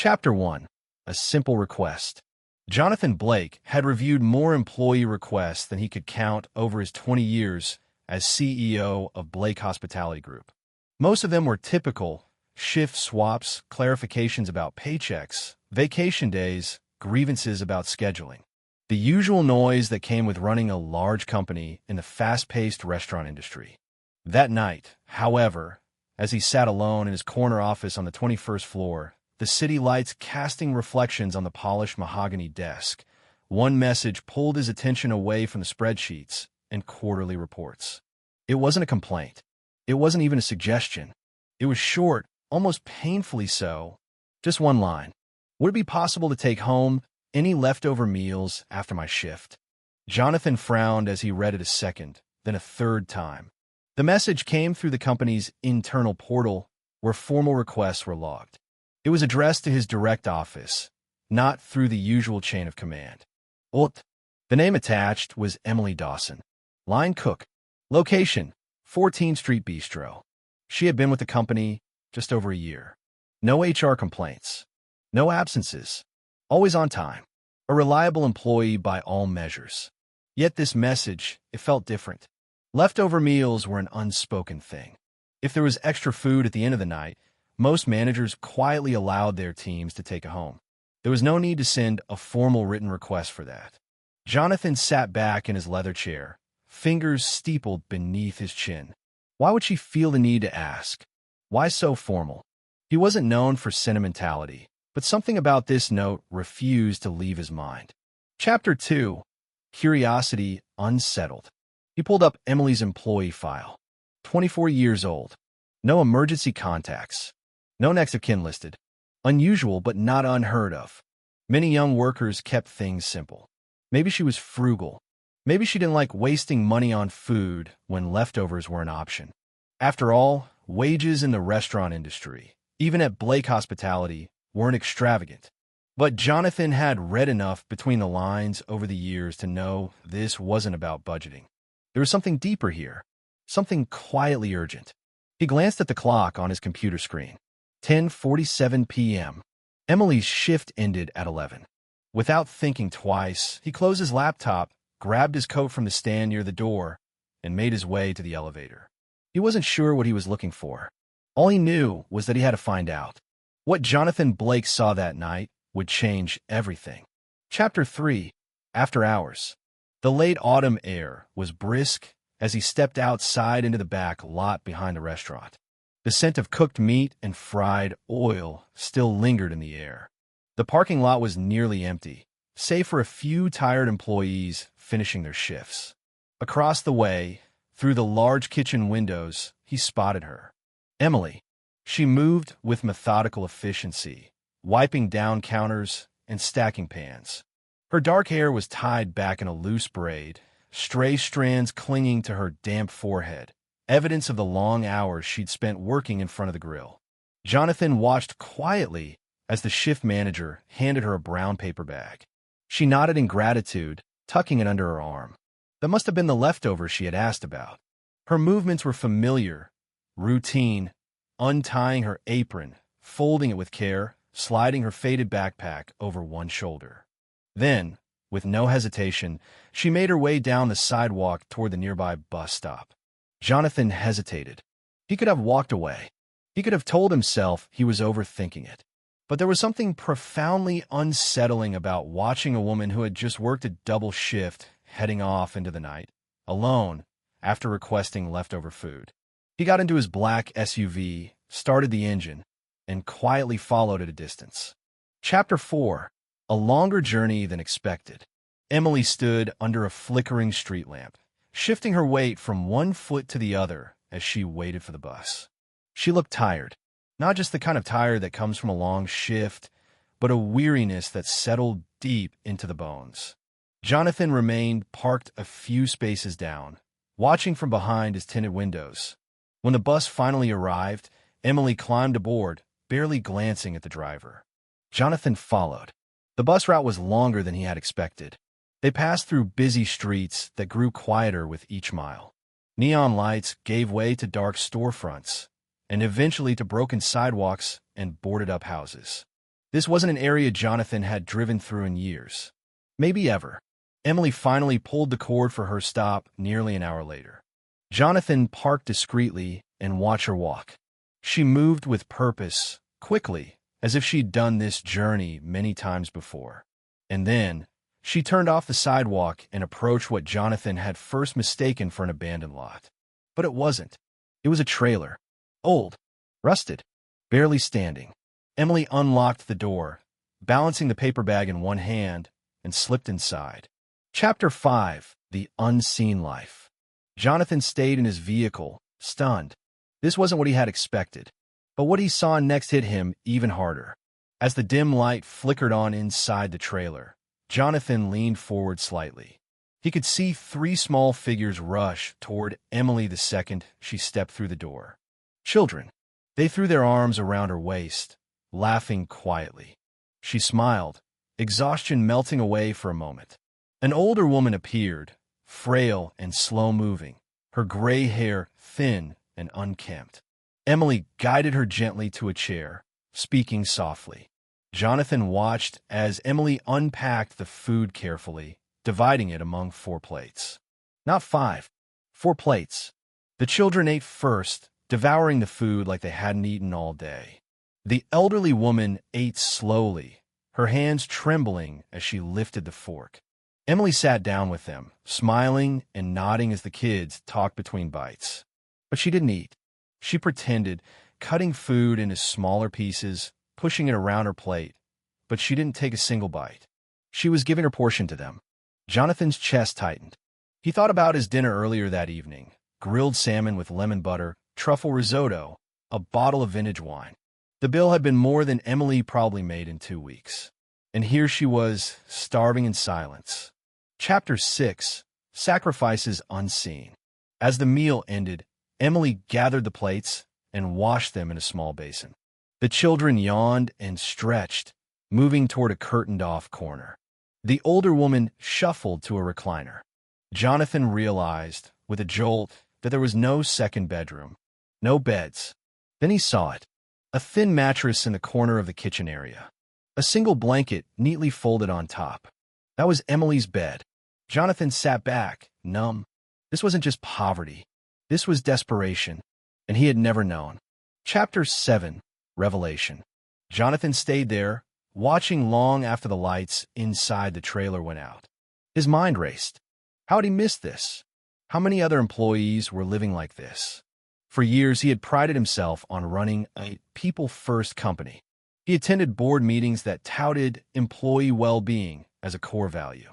Chapter 1. A Simple Request. Jonathan Blake had reviewed more employee requests than he could count over his 20 years as CEO of Blake Hospitality Group. Most of them were typical shift swaps, clarifications about paychecks, vacation days, grievances about scheduling. The usual noise that came with running a large company in the fast-paced restaurant industry. That night, however, as he sat alone in his corner office on the 21st floor, the city lights casting reflections on the polished mahogany desk, one message pulled his attention away from the spreadsheets and quarterly reports. It wasn't a complaint. It wasn't even a suggestion. It was short, almost painfully so. Just one line. Would it be possible to take home any leftover meals after my shift? Jonathan frowned as he read it a second, then a third time. The message came through the company's internal portal where formal requests were logged. It was addressed to his direct office, not through the usual chain of command. The name attached was Emily Dawson. Line cook. Location, 14th Street Bistro. She had been with the company just over a year. No HR complaints. No absences. Always on time. A reliable employee by all measures. Yet this message, it felt different. Leftover meals were an unspoken thing. If there was extra food at the end of the night, most managers quietly allowed their teams to take it home. There was no need to send a formal written request for that. Jonathan sat back in his leather chair, fingers steepled beneath his chin. Why would she feel the need to ask? Why so formal? He wasn't known for sentimentality, but something about this note refused to leave his mind. Chapter 2. Curiosity Unsettled. He pulled up Emily's employee file. 24 years old. No emergency contacts. No next of kin listed. Unusual but not unheard of. Many young workers kept things simple. Maybe she was frugal. Maybe she didn't like wasting money on food when leftovers were an option. After all, wages in the restaurant industry, even at Blake Hospitality, weren't extravagant. But Jonathan had read enough between the lines over the years to know this wasn't about budgeting. There was something deeper here, something quietly urgent. He glanced at the clock on his computer screen. 10:47 p.m. Emily's shift ended at 11. Without thinking twice, he closed his laptop, grabbed his coat from the stand near the door, and made his way to the elevator. He wasn't sure what he was looking for. All he knew was that he had to find out. What Jonathan Blake saw that night would change everything. Chapter 3. After Hours. The late autumn air was brisk as he stepped outside into the back lot behind the restaurant. The scent of cooked meat and fried oil still lingered in the air. The parking lot was nearly empty, save for a few tired employees finishing their shifts. Across the way, through the large kitchen windows, he spotted her. Emily. She moved with methodical efficiency, wiping down counters and stacking pans. Her dark hair was tied back in a loose braid, stray strands clinging to her damp forehead, evidence of the long hours she'd spent working in front of the grill. Jonathan watched quietly as the shift manager handed her a brown paper bag. She nodded in gratitude, tucking it under her arm. That must have been the leftovers she had asked about. Her movements were familiar, routine, untying her apron, folding it with care, sliding her faded backpack over one shoulder. Then, with no hesitation, she made her way down the sidewalk toward the nearby bus stop. Jonathan hesitated. He could have walked away. He could have told himself he was overthinking it. But there was something profoundly unsettling about watching a woman who had just worked a double shift heading off into the night, alone, after requesting leftover food. He got into his black SUV, started the engine, and quietly followed at a distance. Chapter 4. A longer journey than expected. Emily stood under a flickering street lamp, shifting her weight from one foot to the other as she waited for the bus. She looked tired, not just the kind of tired that comes from a long shift, but a weariness that settled deep into the bones. Jonathan remained parked a few spaces down, watching from behind his tinted windows. When the bus finally arrived, Emily climbed aboard, barely glancing at the driver. Jonathan followed. The bus route was longer than he had expected. They passed through busy streets that grew quieter with each mile. Neon lights gave way to dark storefronts, and eventually to broken sidewalks and boarded-up houses. This wasn't an area Jonathan had driven through in years. Maybe ever. Emily finally pulled the cord for her stop nearly an hour later. Jonathan parked discreetly and watched her walk. She moved with purpose, quickly, as if she'd done this journey many times before. And then, she turned off the sidewalk and approached what Jonathan had first mistaken for an abandoned lot. But it wasn't. It was a trailer. Old. Rusted. Barely standing. Emily unlocked the door, balancing the paper bag in one hand, and slipped inside. Chapter 5. The Unseen Life. Jonathan stayed in his vehicle, stunned. This wasn't what he had expected. But what he saw next hit him even harder. As the dim light flickered on inside the trailer, Jonathan leaned forward slightly. He could see 3 small figures rush toward Emily the second she stepped through the door. Children. They threw their arms around her waist, laughing quietly. She smiled, exhaustion melting away for a moment. An older woman appeared, frail and slow-moving, her gray hair thin and unkempt. Emily guided her gently to a chair, speaking softly. Jonathan watched as Emily unpacked the food carefully, dividing it among 4 plates. Not 5, 4 plates. The children ate first, devouring the food like they hadn't eaten all day. The elderly woman ate slowly, her hands trembling as she lifted the fork. Emily sat down with them, smiling and nodding as the kids talked between bites. But she didn't eat. She pretended, cutting food into smaller pieces, pushing it around her plate. But she didn't take a single bite. She was giving her portion to them. Jonathan's chest tightened. He thought about his dinner earlier that evening: grilled salmon with lemon butter, truffle risotto, a bottle of vintage wine. The bill had been more than Emily probably made in 2 weeks. And here she was, starving in silence. Chapter 6. Sacrifices Unseen. As the meal ended, Emily gathered the plates and washed them in a small basin. The children yawned and stretched, moving toward a curtained-off corner. The older woman shuffled to a recliner. Jonathan realized, with a jolt, that there was no second bedroom, no beds. Then he saw it. A thin mattress in the corner of the kitchen area. A single blanket neatly folded on top. That was Emily's bed. Jonathan sat back, numb. This wasn't just poverty. This was desperation, and he had never known. Chapter 7. Revelation. Jonathan stayed there, watching long after the lights inside the trailer went out. His mind raced. How had he missed this? How many other employees were living like this? For years, he had prided himself on running a people-first company. He attended board meetings that touted employee well-being as a core value.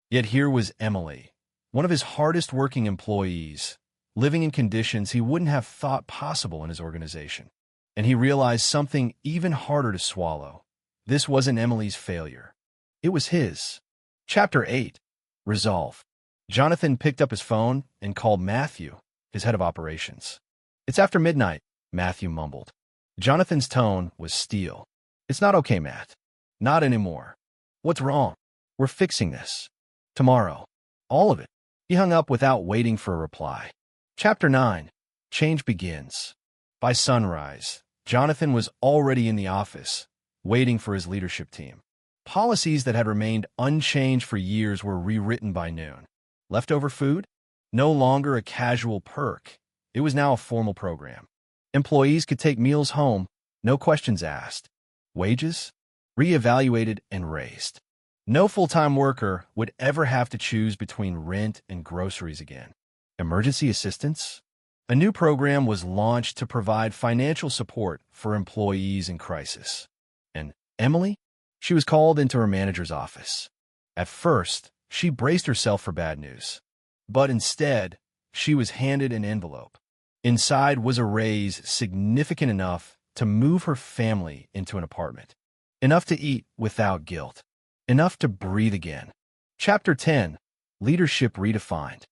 Yet here was Emily, one of his hardest-working employees, living in conditions he wouldn't have thought possible in his organization. And he realized something even harder to swallow. This wasn't Emily's failure. It was his. Chapter 8. Resolve. Jonathan picked up his phone and called Matthew, his head of operations. "It's after midnight," Matthew mumbled. Jonathan's tone was steel. "It's not okay, Matt. Not anymore. What's wrong? We're fixing this. Tomorrow. All of it." He hung up without waiting for a reply. Chapter 9. Change begins. By sunrise, Jonathan was already in the office, waiting for his leadership team. Policies that had remained unchanged for years were rewritten by noon. Leftover food? No longer a casual perk. It was now a formal program. Employees could take meals home, no questions asked. Wages? Reevaluated and raised. No full-time worker would ever have to choose between rent and groceries again. Emergency assistance? A new program was launched to provide financial support for employees in crisis. And Emily? She was called into her manager's office. At first, she braced herself for bad news. But instead, she was handed an envelope. Inside was a raise significant enough to move her family into an apartment. Enough to eat without guilt. Enough to breathe again. Chapter 10. Leadership Redefined.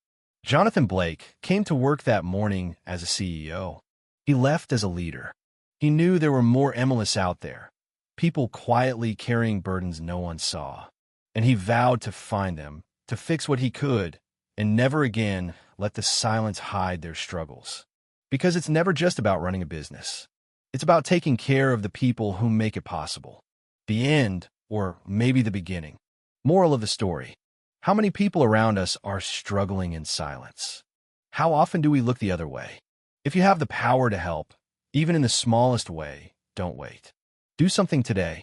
Jonathan Blake came to work that morning as a CEO. He left as a leader. He knew there were more Emilis out there, people quietly carrying burdens no one saw. And he vowed to find them, to fix what he could, and never again let the silence hide their struggles. Because it's never just about running a business. It's about taking care of the people who make it possible. The end, or maybe the beginning. Moral of the story. How many people around us are struggling in silence? How often do we look the other way? If you have the power to help, even in the smallest way, don't wait. Do something today.